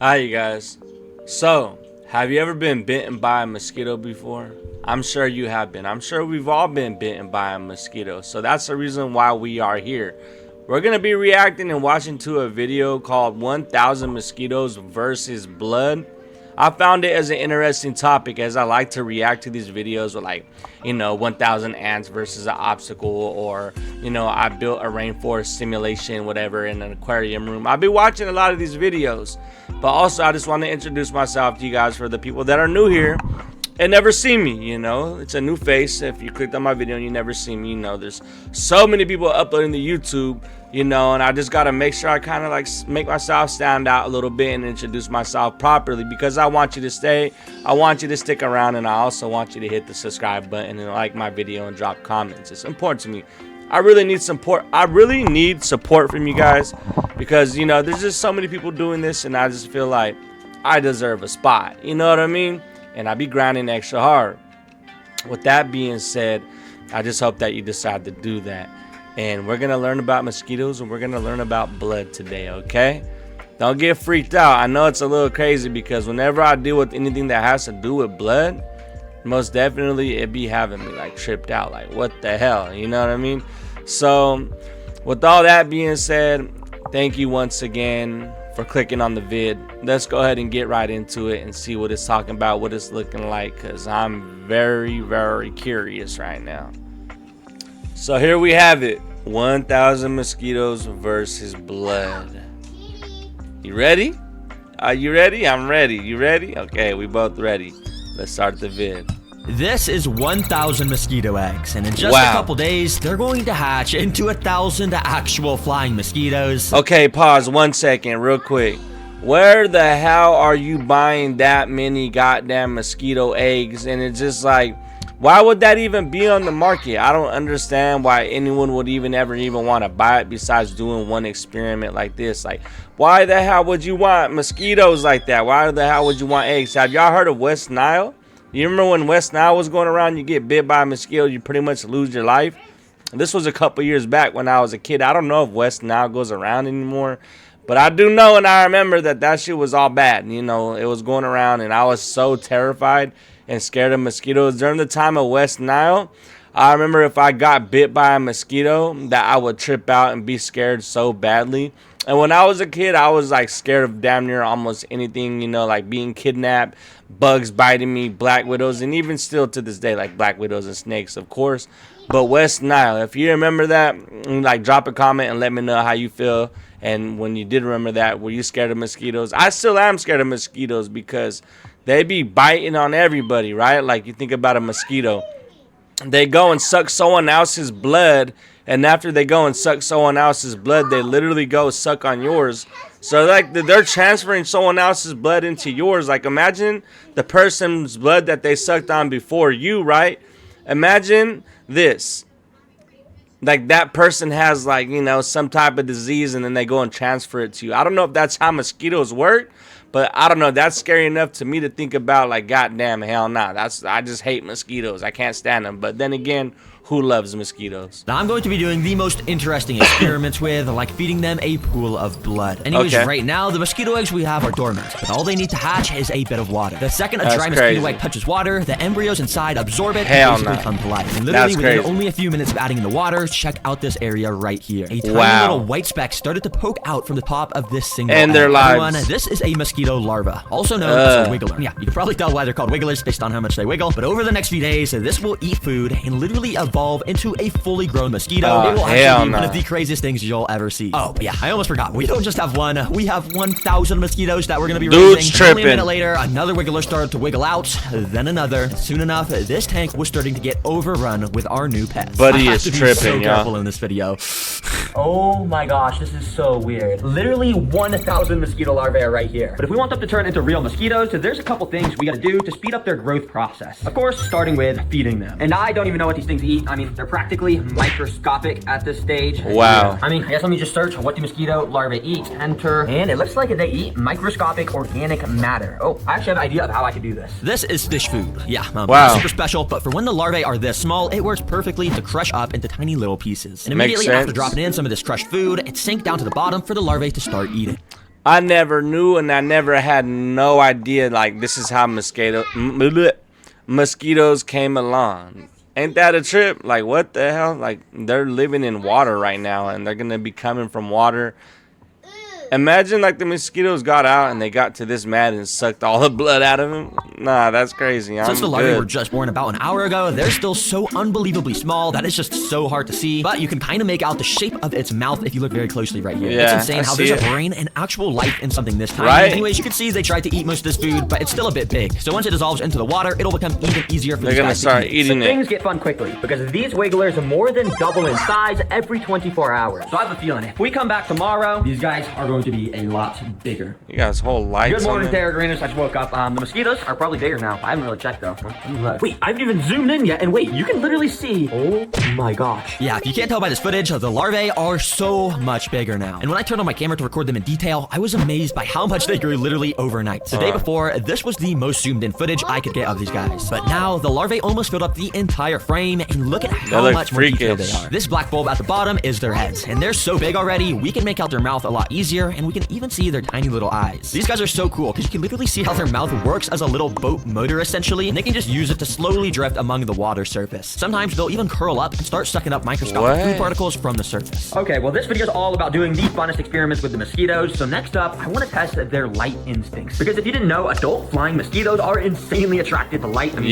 Hi, you guys. So, have you ever been bitten by a mosquito before? I'm sure you have been. I'm sure we've all been bitten by a mosquito. So that's the reason why we are here. We're going to be reacting and watching to a video called 1000 Mosquitoes versus Blood. I found it as an interesting topic as I like to react to these videos with 1000 ants versus an obstacle, or, I built a rainforest simulation, whatever, in an aquarium room. I've been watching a lot of these videos, but also I just want to introduce myself to you guys for the people that are new here and never seen me. It's a new face. If you clicked on my video and you never seen me, there's so many people uploading to YouTube, and I just got to make sure I kind of make myself stand out a little bit and introduce myself properly, because I want you to stay, I want you to stick around, and I also want you to hit the subscribe button and like my video and drop comments. It's important to me. I really need support. I really need support from you guys, because there's just so many people doing this, and I just feel like I deserve a spot. You know what I mean? And I be grinding extra hard. With that being said, I just hope that you decide to do that. And we're gonna learn about mosquitoes, and we're gonna learn about blood today, okay? Don't get freaked out. I know it's a little crazy, because whenever I deal with anything that has to do with blood, most definitely it be having me tripped out, what the hell, you know what I mean? So with all that being said, thank you once again for clicking on the vid. Let's go ahead and get right into it and see what it's talking about, what it's looking like, because I'm very, very curious right now. So here we have it, 1000 mosquitoes versus blood. You ready? Are you ready? I'm ready. You ready? Okay, we both ready. Let's start the vid. This is 1000 mosquito eggs, and in just a couple days, they're going to hatch into 1000 actual flying mosquitoes. Okay, pause 1 second real quick. Where the hell are you buying that many goddamn mosquito eggs? And it's just why would that even be on the market? I don't understand why anyone would ever want to buy it, besides doing one experiment like this. Why the hell would you want mosquitoes like that? Why the hell would you want eggs? Have y'all heard of West Nile? You remember when West Nile was going around, you get bit by a mosquito, you pretty much lose your life? This was a couple years back when I was a kid. I don't know if West Nile goes around anymore, but I do know, and I remember that shit was all bad. It was going around, and I was so terrified and scared of mosquitoes. During the time of West Nile, I remember if I got bit by a mosquito, that I would trip out and be scared so badly. And when I was a kid, I was scared of damn near almost anything, being kidnapped, bugs biting me, black widows, and even still to this day, black widows and snakes, of course. But West Nile, if you remember that, drop a comment and let me know how you feel. And when you did remember that, were you scared of mosquitoes? I still am scared of mosquitoes, because they be biting on everybody, right? You think about a mosquito, they go and suck someone else's blood, and after they go and suck someone else's blood, they literally go suck on yours. So they're transferring someone else's blood into yours. Imagine the person's blood that they sucked on before you, right? Imagine this. That person has some type of disease, and then they go and transfer it to you. I don't know if that's how mosquitoes work, but I don't know. That's scary enough to me to think about. Goddamn, hell nah. I just hate mosquitoes. I can't stand them. But then again, who loves mosquitoes? Now I'm going to be doing the most interesting experiments with, feeding them a pool of blood. Anyways, Right now, the mosquito eggs we have are dormant, but all they need to hatch is a bit of water. The second a dry mosquito egg touches water, the embryos inside absorb it and basically come to life. And literally within only a few minutes of adding in the water, check out this area right here. A tiny little white speck started to poke out from the top of this single egg. Their lives. This is a mosquito larva, also known as a wiggler. Yeah, you can probably tell why they're called wigglers based on how much they wiggle. But over the next few days, this will eat food and literally evolve into a fully grown mosquito. It will actually be one of the craziest things you'll ever see. Oh, but yeah, I almost forgot. We don't just have one. We have 1000 mosquitoes that we're going to be raising. Only a minute later, another wiggler started to wiggle out, then another. Soon enough, this tank was starting to get overrun with our new pets. Buddy is tripping, so careful in this video. Oh my gosh, this is so weird. Literally 1000 mosquito larvae are right here. But if we want them to turn into real mosquitoes, there's a couple things we got to do to speed up their growth process. Of course, starting with feeding them. And I don't even know what these things eat. I mean, they're practically microscopic at this stage. Wow. I guess let me just search what do mosquito larvae eat. Enter. And it looks like they eat microscopic organic matter. Oh, I actually have an idea of how I can do this. This is fish food. Yeah, super special. But for when the larvae are this small, it works perfectly to crush up into tiny little pieces. And immediately after dropping in some of this crushed food, it sank down to the bottom for the larvae to start eating. I never knew, and I never had no idea, like, this is how mosquitoes came along. Ain't that a trip? Like, what the hell? Like, they're living in water right now, and they're going to be coming from water. Imagine, like, the mosquitoes got out and they got to this man and sucked all the blood out of him. Nah, that's crazy. Since the larvae were just born about an hour ago, they're still so unbelievably small that it's just so hard to see. But you can kind of make out the shape of its mouth if you look very closely right here. Yeah, it's insane how there's a brain and actual life in something this tiny. Right? Anyways, you can see they tried to eat most of this food, but it's still a bit big. So once it dissolves into the water, it'll become even easier for these guys to start eating it. Things get fun quickly because these wigglers are more than double in size every 24 hours. So I have a feeling if we come back tomorrow, these guys are going to be a lot bigger. You got his whole lights. Good morning, Terragrinos. I just woke up. The mosquitoes are probably bigger now. I haven't really checked though. Wait, I haven't even zoomed in yet. And wait, you can literally see. Oh my gosh. Yeah, if you can't tell by this footage, the larvae are so much bigger now. And when I turned on my camera to record them in detail, I was amazed by how much they grew literally overnight. The day before, this was the most zoomed in footage I could get of these guys. But now the larvae almost filled up the entire frame, and look at how much more detailed they are. This black bulb at the bottom is their heads, and they're so big already, we can make out their mouth a lot easier, and we can even see their tiny little eyes. These guys are so cool because you can literally see how their mouth works as a little boat motor essentially, and they can just use it to slowly drift among the water surface. Sometimes they'll even curl up and start sucking up microscopic food particles from the surface. Okay, well this video is all about doing the funnest experiments with the mosquitoes. So next up, I want to test their light instincts. Because if you didn't know, adult flying mosquitoes are insanely attracted to light. I mean,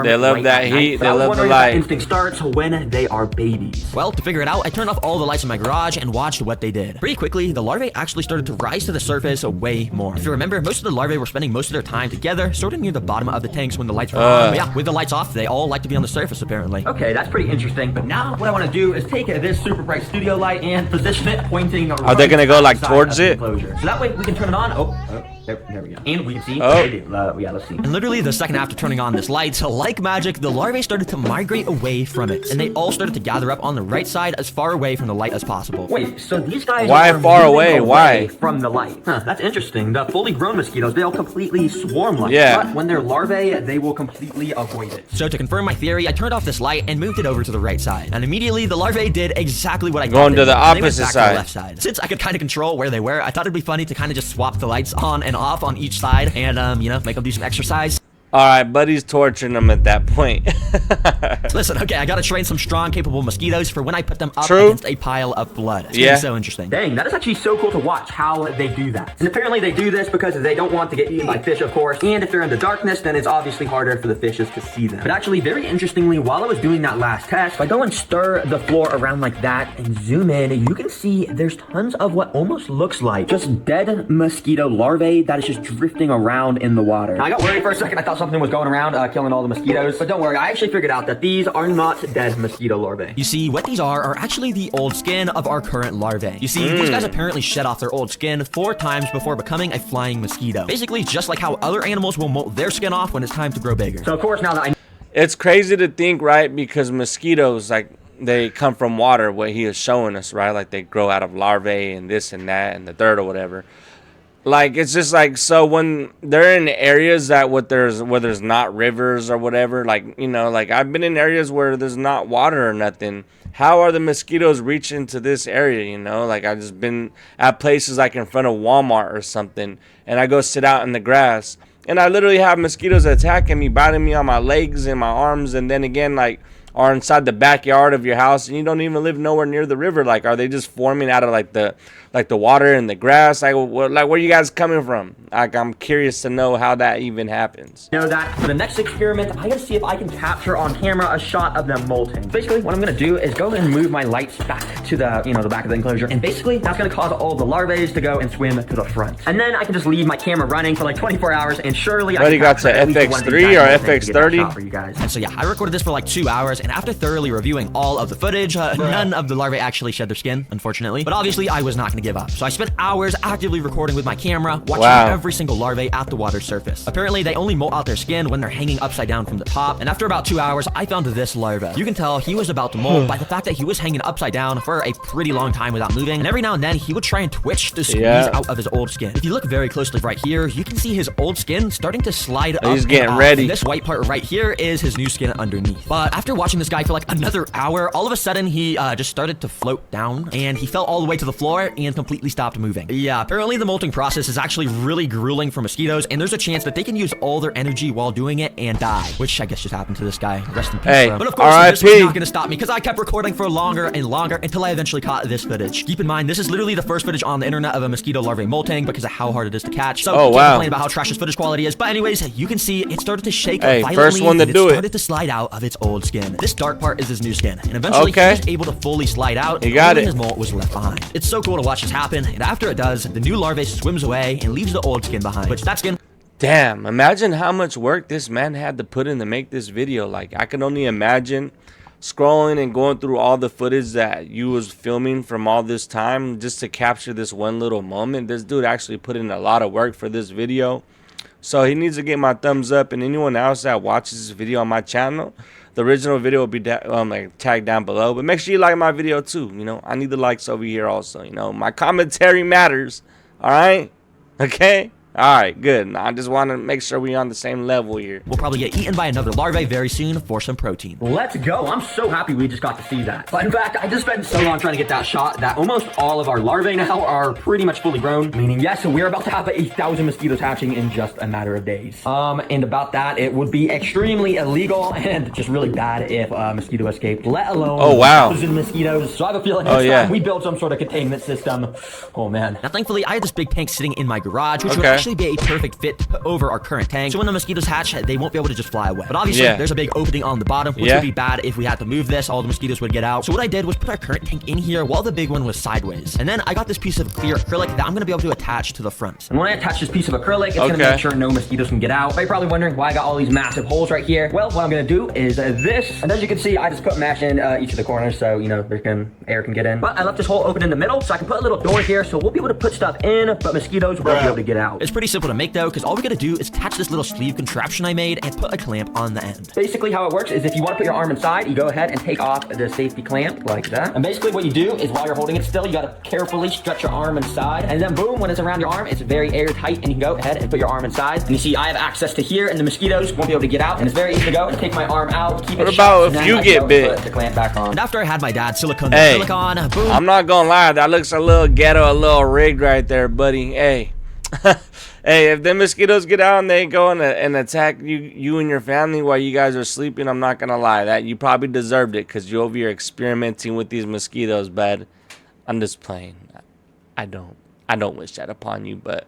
they love that heat. They love the light. Instinct starts when they are babies. Well, to figure it out, I turned off all the lights in my garage and watched what they did. Pretty quickly, the larvae actually started to rise to the surface way more. If you remember, most of the larvae were spending most of their time together, sort of near the bottom of the tanks when the lights were on. But yeah, with the lights off, they all like to be on the surface apparently. Okay, that's pretty interesting. But now what I want to do is take this super bright studio light and position it pointing. Are they gonna go like towards it? So that way we can turn it on. There we go. And we can see. Yeah, let's see. And literally the second after turning on this light, like magic, the larvae started to migrate away from it, and they all started to gather up on the right side as far away from the light as possible. Wait, so these guys are far away? Why? From the light. Huh, that's interesting. The fully grown mosquitoes, they'll completely swarm light. Yeah. But when they're larvae, they will completely avoid it. So to confirm my theory, I turned off this light and moved it over to the right side. And immediately the larvae did exactly what I thought. Going to the opposite side. To the left side. Since I could kind of control where they were, I thought it'd be funny to kind of just swap the lights on and off on each side and, you know, make them do some exercise. All right, buddy's torturing them at that point. Listen, okay, I gotta train some strong, capable mosquitoes for when I put them up against a pile of blood. It's gonna be so interesting. Dang, that is actually so cool to watch how they do that. And apparently they do this because they don't want to get eaten by fish, of course. And if they're in the darkness, then it's obviously harder for the fishes to see them. But actually, very interestingly, while I was doing that last test, if I go and stir the floor around like that and zoom in, you can see there's tons of what almost looks like just dead mosquito larvae that is just drifting around in the water. Now, I got worried for a second. I thought something was going around killing all the mosquitoes, but don't worry, I actually figured out that these are not dead mosquito larvae. You see, what these are actually the old skin of our current larvae. You see, these guys apparently shed off their old skin 4 times before becoming a flying mosquito. Basically, just like how other animals will molt their skin off when it's time to grow bigger. So of course, now that it's crazy to think, right? Because mosquitoes, like, they come from water, what he is showing us, right? Like, they grow out of larvae and this and that and the dirt or whatever. Like, it's just like, so when they're in areas that where there's not rivers or whatever, like, you know, like, I've been in areas where there's not water or nothing. How are the mosquitoes reaching to this area, you know? Like, I've just been at places like in front of Walmart or something, and I go sit out in the grass, and I literally have mosquitoes attacking me, biting me on my legs and my arms, and then again, like, are inside the backyard of your house, and you don't even live nowhere near the river. Like, are they just forming out of like the water and the grass? Like, where are you guys coming from? Like, I'm curious to know how that even happens. Know that for the next experiment, I gotta see if I can capture on camera a shot of them molting. Basically, what I'm gonna do is go and move my lights back to the, you know, the back of the enclosure, and basically that's gonna cause all the larvae to go and swim to the front. And then I can just leave my camera running for like 24 hours, and surely I can got to FX3 or FX30 for you guys. And so yeah, I recorded this for like 2 hours, and after thoroughly reviewing all of the footage, none of the larvae actually shed their skin, unfortunately. But obviously, I was not gonna give up. So I spent hours actively recording with my camera, watching every single larvae at the water surface. Apparently, they only molt out their skin when they're hanging upside down from the top, and after about 2 hours, I found this larva. You can tell he was about to molt by the fact that he was hanging upside down for a pretty long time without moving, and every now and then, he would try and twitch to squeeze out of his old skin. If you look very closely right here, you can see his old skin starting to slide up. He's getting ready. And this white part right here is his new skin underneath. But after watching this guy for like another hour, all of a sudden, he just started to float down, and he fell all the way to the floor, and skin completely stopped moving. Yeah, apparently the molting process is actually really grueling for mosquitoes, and there's a chance that they can use all their energy while doing it and die, which I guess just happened to this guy. Rest in peace, hey, bro. But of course, this was not gonna stop me because I kept recording for longer and longer until I eventually caught this footage. Keep in mind, this is literally the first footage on the internet of a mosquito larvae molting because of how hard it is to catch. So can't complain about how trash this footage quality is. But anyways, you can see it started to shake violently, first one to do it. Started to slide out of its old skin. This dark part is his new skin, and eventually he was able to fully slide out. He got it. His molt was left behind. It's so cool to watch this happen, and after it does, the new larvae swims away and leaves the old skin behind, which that skin... Damn, imagine how much work this man had to put in to make this video. Like, I can only imagine scrolling and going through all the footage that you was filming from all this time just to capture this one little moment. This dude actually put in a lot of work for this video. So he needs to get my thumbs up, and anyone else that watches this video on my channel, the original video will be like tagged down below. But make sure you like my video too. You know, I need the likes over here also. You know, my commentary matters. All right? Okay? All right, good. I just want to make sure we're on the same level here. We'll probably get eaten by another larvae very soon for some protein. Let's go. I'm so happy we just got to see that. But in fact, I just spent so long trying to get that shot that almost all of our larvae now are pretty much fully grown. Meaning, yes, we're about to have 1,000 mosquitoes hatching in just a matter of days. And about that, it would be extremely illegal and just really bad if a mosquito escaped, let alone 1,000 mosquitoes. So I have a feeling next time we build some sort of containment system. Oh, man. Now, thankfully, I had this big tank sitting in my garage, which would actually be a perfect fit to put over our current tank, so when the mosquitoes hatch, they won't be able to just fly away. But obviously, there's a big opening on the bottom, which would be bad if we had to move this. All the mosquitoes would get out. So what I did was put our current tank in here while the big one was sideways. And then I got this piece of clear acrylic that I'm going to be able to attach to the front. And when I attach this piece of acrylic, it's going to make sure no mosquitoes can get out. But you're probably wondering why I got all these massive holes right here. Well, what I'm going to do is this. And as you can see, I just put mesh in each of the corners so, you know, air can get in. But I left this hole open in the middle so I can put a little door here so we'll be able to put stuff in, but mosquitoes won't be able to get out. It's pretty simple to make though, because all we got to do is attach this little sleeve contraption I made and put a clamp on the end. Basically how it works is if you want to put your arm inside, you go ahead and take off the safety clamp like that. And basically what you do is while you're holding it still, you got to carefully stretch your arm inside. And then boom, when it's around your arm, it's very airtight and you can go ahead and put your arm inside. And you see I have access to here and the mosquitoes won't be able to get out. And it's very easy to go and take my arm out, keep it shut. What about if you get bit? Put the clamp back on. And after I had my dad silicone boom. I'm not gonna lie, that looks a little ghetto, a little rigged right there, buddy. Hey. Hey, if the mosquitoes get out and they go and attack you and your family while you guys are sleeping, I'm not gonna lie, that you probably deserved it because you're over here experimenting with these mosquitoes, bud. I'm just playing. I don't wish that upon you, but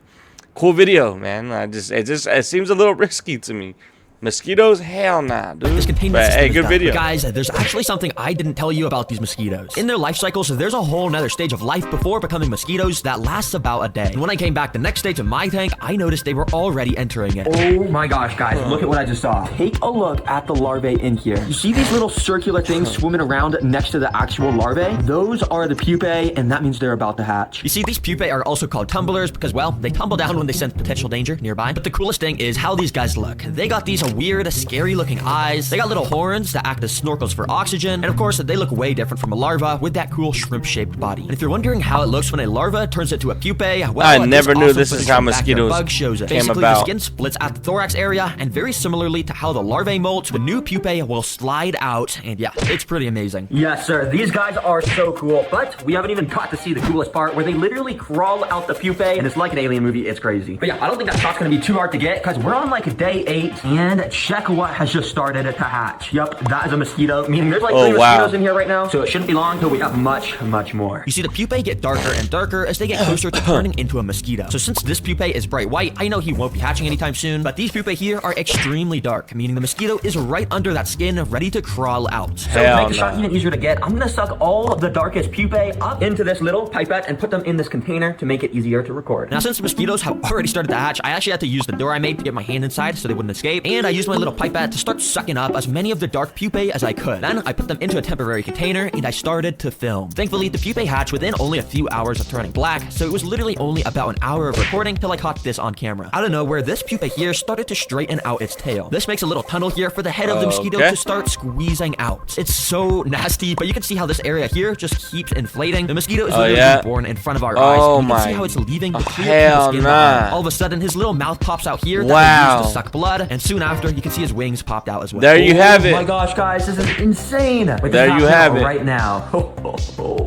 cool video, man. It seems a little risky to me. Mosquitoes? Hell nah, dude. This containment hey, good video. But guys, there's actually something I didn't tell you about these mosquitoes. In their life cycles, there's a whole nother stage of life before becoming mosquitoes that lasts about a day. And when I came back the next day to my tank, I noticed they were already entering it. Oh my gosh, guys, look at what I just saw. Take a look at the larvae in here. You see these little circular things swimming around next to the actual larvae? Those are the pupae, and that means they're about to hatch. You see, these pupae are also called tumblers because, well, they tumble down when they sense potential danger nearby. But the coolest thing is how these guys look. They got these weird, scary looking eyes. They got little horns that act as snorkels for oxygen. And of course, they look way different from a larva with that cool shrimp-shaped body. And if you're wondering how it looks when a larva turns into a pupae, well, I never knew this is how mosquitoes bug shows it. Basically, the skin splits at the thorax area, and very similarly to how the larvae molt, the new pupae will slide out. And yeah, it's pretty amazing. Yes, sir. These guys are so cool, but we haven't even got to see the coolest part where they literally crawl out the pupae, and it's like an alien movie. It's crazy. But yeah, I don't think that shot's gonna be too hard to get because we're on like day 8, and check what has just started to hatch. Yep, that is a mosquito, meaning there's like 3 mosquitoes in here right now, so it shouldn't be long until we have much more. You see, the pupae get darker and darker as they get closer to turning into a mosquito. So since this pupae is bright white, I know he won't be hatching anytime soon, but these pupae here are extremely dark, meaning the mosquito is right under that skin, ready to crawl out. So to make the shot even easier to get, I'm gonna suck all of the darkest pupae up into this little pipette and put them in this container to make it easier to record. Now, since the mosquitoes have already started to hatch, I actually had to use the door I made to get my hand inside so they wouldn't escape, and I used my little pipette to start sucking up as many of the dark pupae as I could. Then I put them into a temporary container and I started to film. Thankfully, the pupae hatched within only a few hours of turning black, so it was literally only about an hour of recording till I caught this on camera. Out of nowhere, this pupae here started to straighten out its tail. This makes a little tunnel here for the head of the mosquito to start squeezing out. It's so nasty, but you can see how this area here just keeps inflating. The mosquito is literally born in front of our eyes. And you can see how it's leaving the clear skin behind. All of a sudden, his little mouth pops out here that they use to suck blood, and soon after, after, you can see his wings popped out as well. There you have it. Oh my gosh, guys, this is insane. Wait, there you have it. Right now.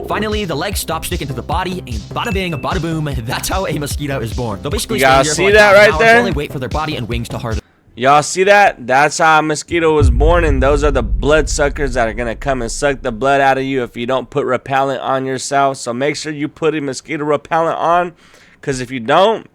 Finally, the legs stop sticking to the body, and bada bing, bada boom, that's how a mosquito is born. They'll basically you guys see that right there? They wait for their body and wings to harden. Y'all see that? That's how a mosquito was born, and those are the blood suckers that are gonna come and suck the blood out of you if you don't put repellent on yourself. So make sure you put a mosquito repellent on, because if you don't,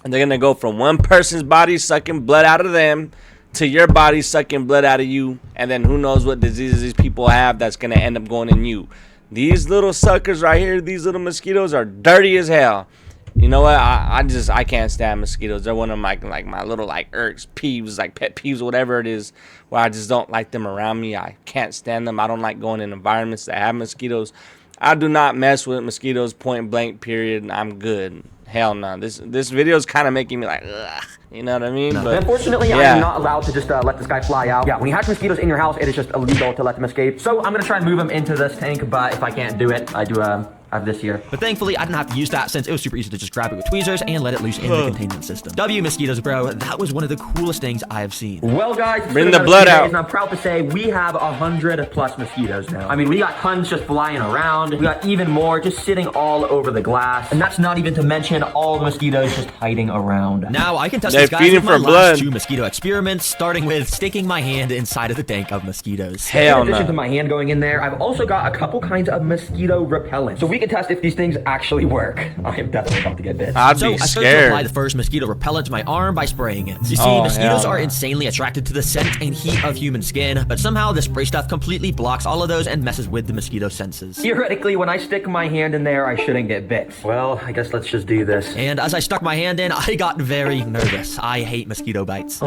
they're gonna go from one person's body sucking blood out of them to your body sucking blood out of you, and then who knows what diseases these people have that's gonna end up going in you. These little suckers right here, these little mosquitoes are dirty as hell. You know what? I can't stand mosquitoes. They're one of my little irks, peeves, pet peeves, whatever it is, where I just don't like them around me. I can't stand them. I don't like going in environments that have mosquitoes. I do not mess with mosquitoes, point blank, period. I'm good. Hell no. This video is kind of making me like, ugh. You know what I mean? But unfortunately, I am not allowed to just let this guy fly out. Yeah, when you hatch mosquitoes in your house, it is just illegal to let them escape. So I'm going to try and move them into this tank, but if I can't do it, I do have this here. But thankfully, I didn't have to use that since it was super easy to just grab it with tweezers and let it loose in the containment system. W mosquitoes, bro. That was one of the coolest things I have seen. Well, guys, bring the blood out. And I'm proud to say we have 100+ mosquitoes now. I mean, we got tons just flying around. We got even more just sitting all over the glass. And that's not even to mention all the mosquitoes just hiding around. Now I can test this guys with my last 2 mosquito experiments, starting with sticking my hand inside of the tank of mosquitoes. Hell no. In addition to my hand going in there, I've also got a couple kinds of mosquito repellent. So we can test if these things actually work. I am definitely about to get bit. I'd so be I started scared. to apply the first mosquito repellent to my arm by spraying it. You see, mosquitoes are insanely attracted to the scent and heat of human skin, but somehow the spray stuff completely blocks all of those and messes with the mosquito senses. Theoretically, when I stick my hand in there, I shouldn't get bit. Well, I guess let's just do this. And as I stuck my hand in, I got very nervous. I hate mosquito bites.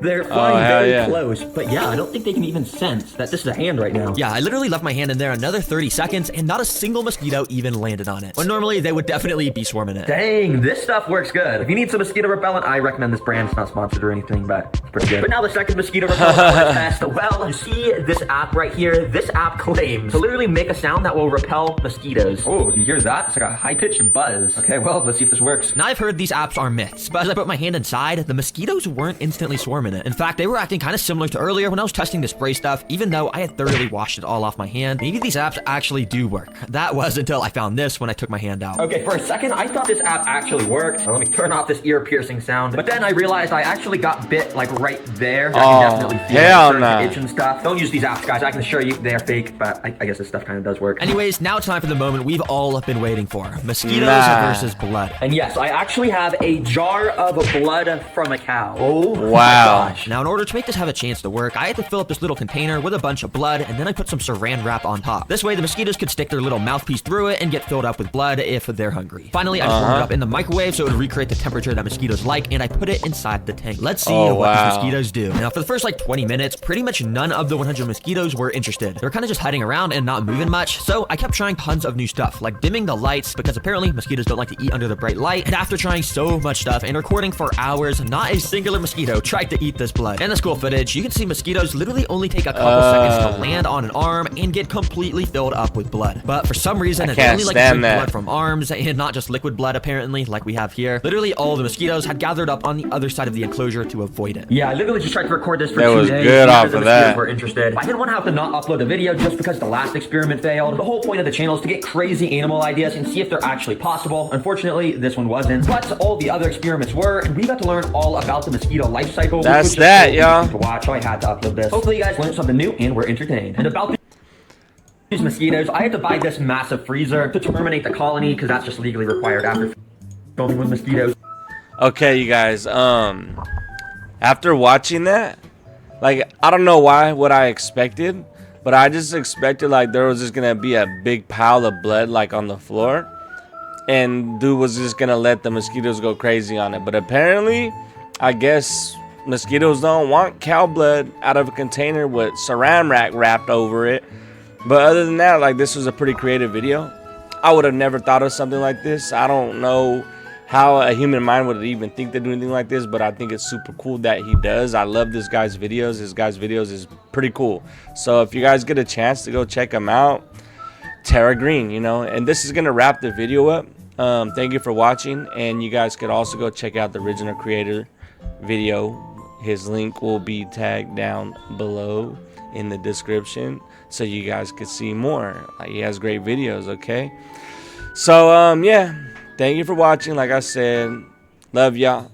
They're flying very close, but yeah, I don't think they can even sense that this is a hand right now. Yeah, I literally left my hand in there another 30 seconds, and not a single mosquito even landed on it. When normally they would definitely be swarming it. Dang, this stuff works good. If you need some mosquito repellent, I recommend this brand. It's not sponsored or anything, but it's pretty good. But now the second mosquito repellent I want to test. Well, you see this app right here? This app claims to literally make a sound that will repel mosquitoes. Oh, do you hear that? It's like a high-pitched buzz. Okay, well, let's see if this works. Now I've heard these apps are myths, but as I put my hand inside, the mosquitoes weren't instantly swarming it. In fact, they were acting kind of similar to earlier when I was testing the spray stuff, even though I had thoroughly washed it all off my hand. Maybe these apps actually do work. That was until I found this when I took my hand out. Okay, for a second, I thought this app actually worked. So let me turn off this ear-piercing sound. But then I realized I actually got bit, like, right there. I can definitely feel hell the itch and stuff. Don't use these apps, guys. I can assure you they're fake, but I guess this stuff kind of does work. Anyways, now it's time for the moment we've all been waiting for. Mosquitoes versus blood. And yes, I actually have a jar of blood from a cow. Oh, wow. My gosh. Now, in order to make this have a chance to work, I had to fill up this little container with a bunch of blood, and then I put some saran wrap on top. This way, the mosquitoes could stick their little mouthpiece through it and get filled up with blood if they're hungry. Finally, I just warmed it up in the microwave so it would recreate the temperature that mosquitoes like, and I put it inside the tank. Let's see what these mosquitoes do. Now, for the first, 20 minutes, pretty much none of the 100 mosquitoes were interested. They're kind of just hiding around and not moving much, so I kept trying tons of new stuff, like dimming the lights, because apparently mosquitoes don't like to eat under the bright light, and after trying so much stuff and recording for hours, not a singular mosquito tried to eat this blood. In the school footage, you can see mosquitoes literally only take a couple seconds to land on an arm and get completely filled up with blood. But for some reason, they only like to drink blood from arms, and not just liquid blood, apparently, like we have here. Literally all the mosquitoes had gathered up on the other side of the enclosure to avoid it. Yeah, I literally just tried to record this for 2 days. Good off of that. Were interested. I didn't want to have to not upload a video just because the last experiment failed. The whole point of the channel is to get crazy animal ideas and see if they're actually possible. Unfortunately, this one wasn't, but all the other experiments were, and we got to learn all about the mosquito life cycle. That's that, y'all. To watch, so I had to upload this. Hopefully, you guys learned something new and were entertained. And about these mosquitoes, I had to buy this massive freezer to terminate the colony because that's just legally required after filming with mosquitoes. Okay, you guys. After watching that, I don't know what I expected, but I just expected there was just gonna be a big pile of blood on the floor, and dude was just gonna let the mosquitoes go crazy on it. But apparently, I guess mosquitoes don't want cow blood out of a container with saran wrap wrapped over it. But other than that, this was a pretty creative video. I would have never thought of something like this. I don't know how a human mind would even think to do anything like this, but I think it's super cool that he does. I love this guy's videos. His guy's videos is pretty cool. So if you guys get a chance to go check him out, Tara Green, and this is gonna wrap the video up. Thank you for watching, and you guys could also go check out the original creator video His link will be tagged down below in the description so you guys could see more. Like, he has great videos, okay? So yeah, thank you for watching. Like I said, love y'all.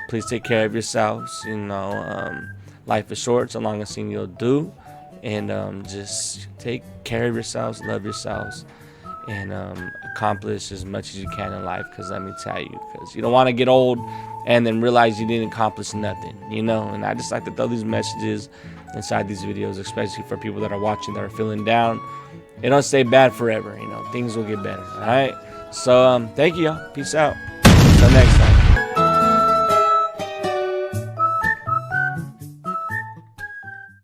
Please take care of yourselves. You know, life is short, so long as thing you'll do. And just take care of yourselves, love yourselves, and accomplish as much as you can in life. Because let me tell you, because you don't want to get old and then realize you didn't accomplish nothing, you know. And I just like to throw these messages inside these videos, especially for people that are watching that are feeling down. It don't stay bad forever, you know. Things will get better. All right. So thank you, y'all. Peace out. Until next time.